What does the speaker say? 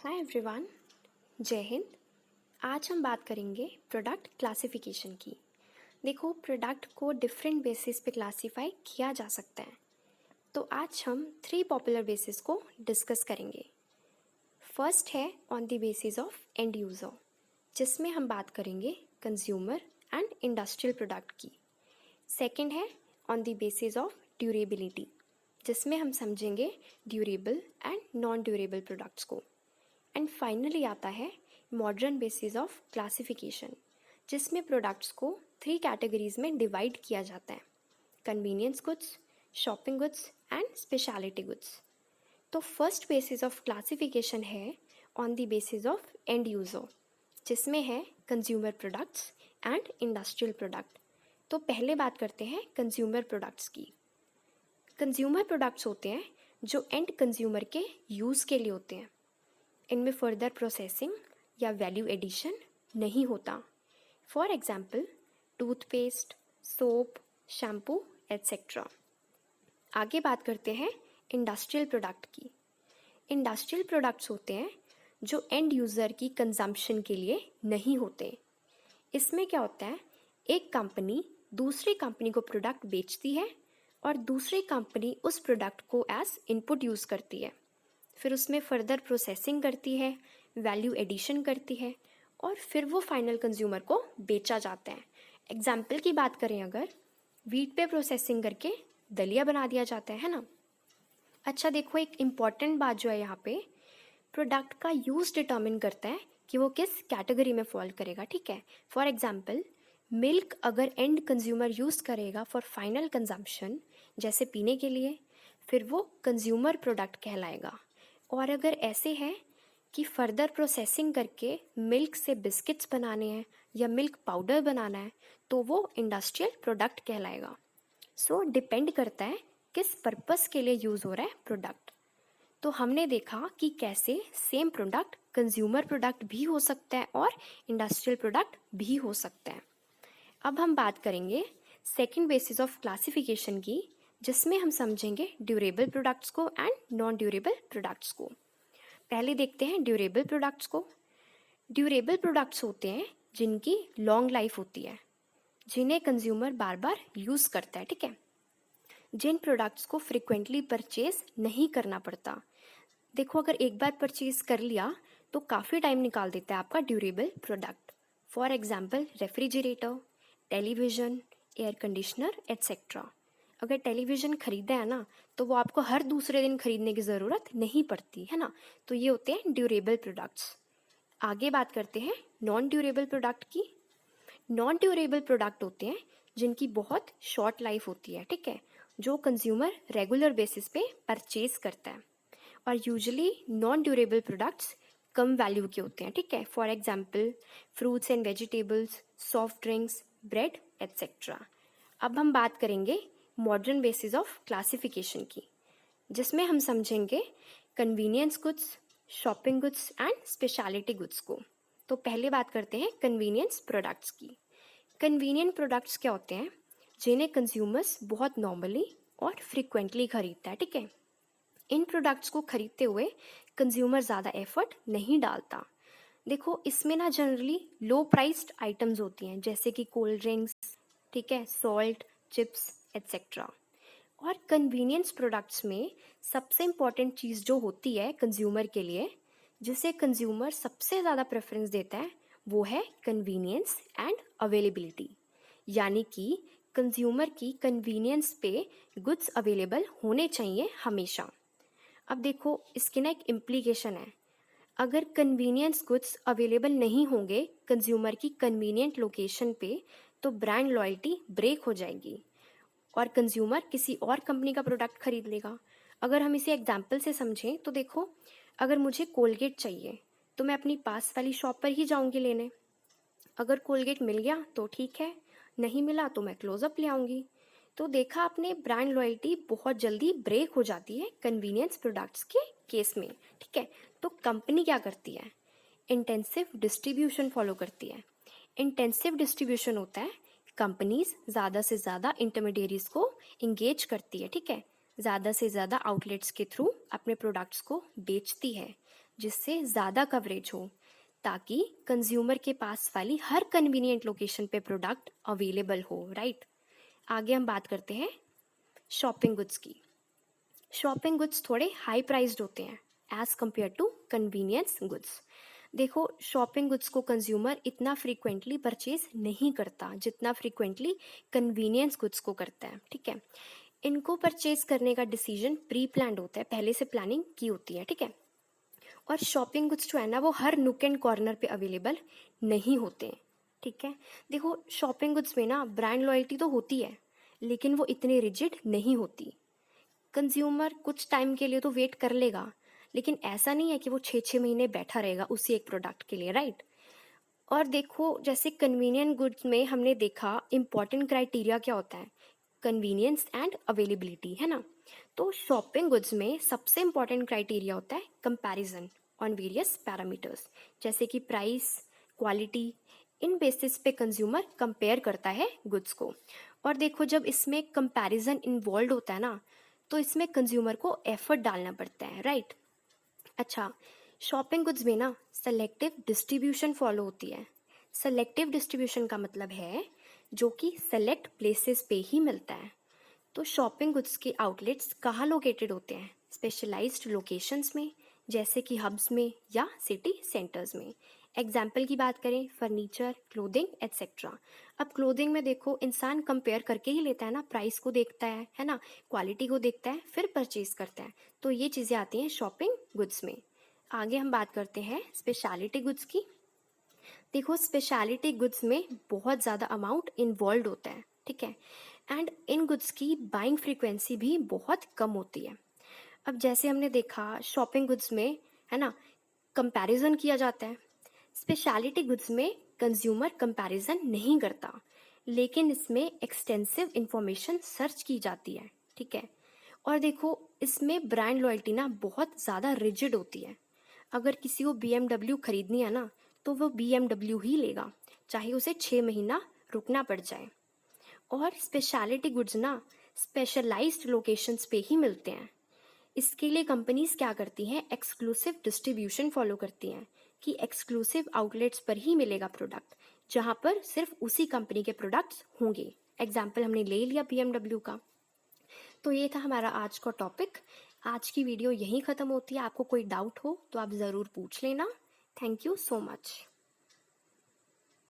Hi everyone, जय हिंद। आज हम बात करेंगे प्रोडक्ट क्लासिफिकेशन की। देखो, प्रोडक्ट को डिफरेंट बेसिस पे क्लासीफाई किया जा सकता है। तो आज हम 3 पॉपुलर बेसिस को डिस्कस करेंगे। फर्स्ट है on the basis of end user, जिसमें हम बात करेंगे कंज्यूमर एंड इंडस्ट्रियल प्रोडक्ट की। सेकंड है on the basis of durability, जिसमें हम समझेंगे durable and non durable products को। एंड फाइनली आता है मॉडर्न बेसिस ऑफ क्लासिफिकेशन, जिसमें प्रोडक्ट्स को 3 कैटेगरीज में डिवाइड किया जाता है: convenience goods, shopping goods and speciality goods. तो फर्स्ट बेसिस ऑफ क्लासिफिकेशन है on the basis of end user, जिसमें है consumer products and industrial product. तो पहले बात करते हैं कंज्यूमर प्रोडक्ट्स की। कंज्यूमर प्रोडक्ट्स होते हैं जो एंड कंज्यूमर के यूज़ के लिए होते हैं। इनमें फर्दर प्रोसेसिंग या वैल्यू एडिशन नहीं होता। For example toothpaste, soap, shampoo etcetera. आगे बात करते हैं इंडस्ट्रियल प्रोडक्ट की। इंडस्ट्रियल प्रोडक्ट्स होते हैं जो एंड यूज़र की कंजम्पशन के लिए नहीं होते। इसमें क्या होता है, एक कंपनी दूसरी कंपनी को प्रोडक्ट बेचती है और दूसरी कंपनी उस प्रोडक्ट को एज इनपुट यूज़ करती है, फिर उसमें फर्दर प्रोसेसिंग करती है, वैल्यू एडिशन करती है और फिर वो फाइनल कंज्यूमर को बेचा जाता है। एग्जाम्पल की बात करें, अगर वीट पे प्रोसेसिंग करके दलिया बना दिया जाता है ना। अच्छा देखो, एक इम्पॉर्टेंट बात जो है यहाँ पे, प्रोडक्ट का यूज़ डिटर्मिन करता है कि वो किस कैटेगरी में फॉल करेगा। ठीक है, फॉर एग्जाम्पल मिल्क अगर एंड कंज्यूमर यूज़ करेगा फॉर फाइनल कंजम्पशन, जैसे पीने के लिए, फिर वो कंज्यूमर प्रोडक्ट कहलाएगा। और अगर ऐसे है कि फर्दर प्रोसेसिंग करके मिल्क से बिस्किट्स बनाने हैं या मिल्क पाउडर बनाना है, तो वो इंडस्ट्रियल प्रोडक्ट कहलाएगा। सो डिपेंड करता है किस पर्पस के लिए यूज़ हो रहा है प्रोडक्ट। तो हमने देखा कि कैसे सेम प्रोडक्ट कंज्यूमर प्रोडक्ट भी हो सकता है और इंडस्ट्रियल प्रोडक्ट भी हो सकता है। अब हम बात करेंगे सेकंड बेसिस ऑफ क्लासिफिकेशन की, जिसमें हम समझेंगे ड्यूरेबल प्रोडक्ट्स को एंड नॉन ड्यूरेबल प्रोडक्ट्स को। पहले देखते हैं ड्यूरेबल प्रोडक्ट्स को। ड्यूरेबल प्रोडक्ट्स होते हैं जिनकी लॉन्ग लाइफ होती है, जिन्हें कंज्यूमर बार बार यूज़ करता है। ठीक है, जिन प्रोडक्ट्स को फ्रिक्वेंटली परचेज नहीं करना पड़ता। देखो, अगर एक बार परचेज कर लिया तो काफ़ी टाइम निकाल देता है आपका durable product. For example refrigerator, television, air conditioner etcetera. अगर टेलीविज़न खरीदा है ना, तो वो आपको हर दूसरे दिन खरीदने की ज़रूरत नहीं पड़ती है ना। तो ये होते हैं ड्यूरेबल प्रोडक्ट्स। आगे बात करते हैं नॉन ड्यूरेबल प्रोडक्ट की। नॉन ड्यूरेबल प्रोडक्ट होते हैं जिनकी बहुत शॉर्ट लाइफ होती है। ठीक है, जो कंज्यूमर रेगुलर बेसिस पे परचेज करता है। और यूजुअली नॉन ड्यूरेबल प्रोडक्ट्स कम वैल्यू के होते हैं। ठीक है, for example fruits and vegetables, soft drinks, bread etcetera. अब हम बात करेंगे मॉडर्न बेसिस ऑफ क्लासिफिकेशन की, जिसमें हम समझेंगे convenience goods, shopping goods and speciality goods को। तो पहले बात करते हैं कन्वीनियंस प्रोडक्ट्स की। कन्वीनियंट प्रोडक्ट्स क्या होते हैं, जिन्हें कंज्यूमर्स बहुत नॉर्मली और फ्रिक्वेंटली खरीदता है। ठीक है, इन प्रोडक्ट्स को खरीदते हुए कंज्यूमर ज़्यादा एफर्ट नहीं डालता। देखो, इसमें ना जनरली लो प्राइस्ड आइटम्स होती हैं, जैसे कि कोल्ड ड्रिंक्स, ठीक है, सॉल्ट, चिप्स एट्सेट्रा। और कन्वीनियंस प्रोडक्ट्स में सबसे इम्पॉर्टेंट चीज़ जो होती है कंज्यूमर के लिए, जिसे कंज्यूमर सबसे ज़्यादा प्रेफरेंस देता है, वो है कन्वीनियंस एंड अवेलेबिलिटी। यानी कि कंज्यूमर की कन्वीनियंस पे गुड्स अवेलेबल होने चाहिए हमेशा। अब देखो, इसकी ना एक इम्प्लीकेशन है। अगर कन्वीनियंस गुड्स अवेलेबल नहीं होंगे कंज्यूमर की कन्वीनियंट लोकेशन पे, तो ब्रांड लॉयल्टी ब्रेक हो जाएगी और कंज्यूमर किसी और कंपनी का प्रोडक्ट खरीद लेगा। अगर हम इसे एग्जाम्पल से समझें तो देखो, अगर मुझे कोलगेट चाहिए तो मैं अपनी पास वाली शॉप पर ही जाऊंगी लेने। अगर कोलगेट मिल गया तो ठीक है, नहीं मिला तो मैं क्लोजअप ले आऊँगी। तो देखा आपने, ब्रांड लॉयल्टी बहुत जल्दी ब्रेक हो जाती है कन्वीनियंस प्रोडक्ट्स के केस में। ठीक है, तो कंपनी क्या करती है, इंटेंसिव डिस्ट्रीब्यूशन फॉलो करती है। इंटेंसिव डिस्ट्रीब्यूशन होता है कंपनीज ज़्यादा से ज़्यादा इंटरमीडियरीज को इंगेज करती है। ठीक है, ज़्यादा से ज़्यादा आउटलेट्स के थ्रू अपने प्रोडक्ट्स को बेचती है, जिससे ज़्यादा कवरेज हो, ताकि कंज्यूमर के पास वाली हर कन्वीनियंट लोकेशन पे प्रोडक्ट अवेलेबल हो, राइट। आगे हम बात करते हैं शॉपिंग गुड्स की। शॉपिंग गुड्स थोड़े हाई प्राइस्ड होते हैं as compare to convenience goods. देखो, शॉपिंग गुड्स को कंज्यूमर इतना फ्रीक्वेंटली परचेज नहीं करता जितना फ्रीक्वेंटली कन्वीनियंस गुड्स को करता है, ठीक है। इनको परचेज करने का डिसीजन प्री प्लान्ड होता है, पहले से प्लानिंग की होती है, ठीक है। और शॉपिंग गुड्स जो है ना, वो हर नुक एंड कॉर्नर पे अवेलेबल नहीं होते हैं, ठीक है। देखो, शॉपिंग गुड्स में ना ब्रांड लॉयल्टी तो होती है, लेकिन वो इतनी रिजिड नहीं होती। कंज्यूमर कुछ टाइम के लिए तो वेट कर लेगा, लेकिन ऐसा नहीं है कि वो 6-6 महीने बैठा रहेगा उसी एक प्रोडक्ट के लिए, राइट। और देखो, जैसे कन्वीनियंट गुड्स में हमने देखा इंपॉर्टेंट क्राइटेरिया क्या होता है, कन्वीनियंस एंड अवेलेबिलिटी, है ना। तो शॉपिंग गुड्स में सबसे इंपॉर्टेंट क्राइटेरिया होता है कंपैरिजन ऑन वेरियस पैरामीटर्स, जैसे कि प्राइस, क्वालिटी। इन बेसिस पे कंज्यूमर कंपेयर करता है गुड्स को। और देखो, जब इसमें कंपैरिजन इन्वॉल्व होता है ना, तो इसमें कंज्यूमर को एफर्ट डालना पड़ता है, राइट। अच्छा, शॉपिंग गुड्स में ना सेलेक्टिव डिस्ट्रीब्यूशन फॉलो होती है। सेलेक्टिव डिस्ट्रीब्यूशन का मतलब है जो कि सेलेक्ट प्लेसेस पे ही मिलता है। तो शॉपिंग गुड्स के आउटलेट्स कहाँ लोकेटेड होते हैं, स्पेशलाइज्ड लोकेशंस में, जैसे कि हब्स में या सिटी सेंटर्स में। एग्जाम्पल की बात करें, फर्नीचर, क्लोथिंग एट्सेट्रा। अब क्लोथिंग में देखो, इंसान कंपेयर करके ही लेता है ना, प्राइस को देखता है ना, क्वालिटी को देखता है, फिर परचेज करता है। तो ये चीज़ें आती हैं शॉपिंग गुड्स में। आगे हम बात करते हैं स्पेशलिटी गुड्स की। देखो, स्पेशलिटी गुड्स में बहुत ज़्यादा अमाउंट इन्वॉल्व होता है, ठीक है। एंड इन गुड्स की बाइंग फ्रीक्वेंसी भी बहुत कम होती है। अब जैसे हमने देखा शॉपिंग गुड्स में, है ना, कंपैरिजन किया जाता है। स्पेशलिटी गुड्स में कंज्यूमर कंपैरिजन नहीं करता, लेकिन इसमें एक्सटेंसिव इंफॉर्मेशन सर्च की जाती है, ठीक है। और देखो, इसमें ब्रांड लॉयल्टी ना बहुत ज़्यादा रिजिड होती है। अगर किसी को BMW खरीदनी है ना, तो वो BMW ही लेगा, चाहे उसे 6 महीना रुकना पड़ जाए। और स्पेशलिटी गुड्स ना स्पेशलाइज्ड लोकेशंस पे ही मिलते हैं। इसके लिए कंपनीज क्या करती हैं, एक्सक्लूसिव डिस्ट्रीब्यूशन फॉलो करती हैं कि एक्सक्लूसिव आउटलेट्स पर ही मिलेगा प्रोडक्ट, जहाँ पर सिर्फ उसी कंपनी के प्रोडक्ट्स होंगे। एग्जाम्पल हमने ले लिया BMW का। तो ये था हमारा आज का टॉपिक। आज की वीडियो यहीं ख़त्म होती है। आपको कोई डाउट हो तो आप ज़रूर पूछ लेना। Thank you so much.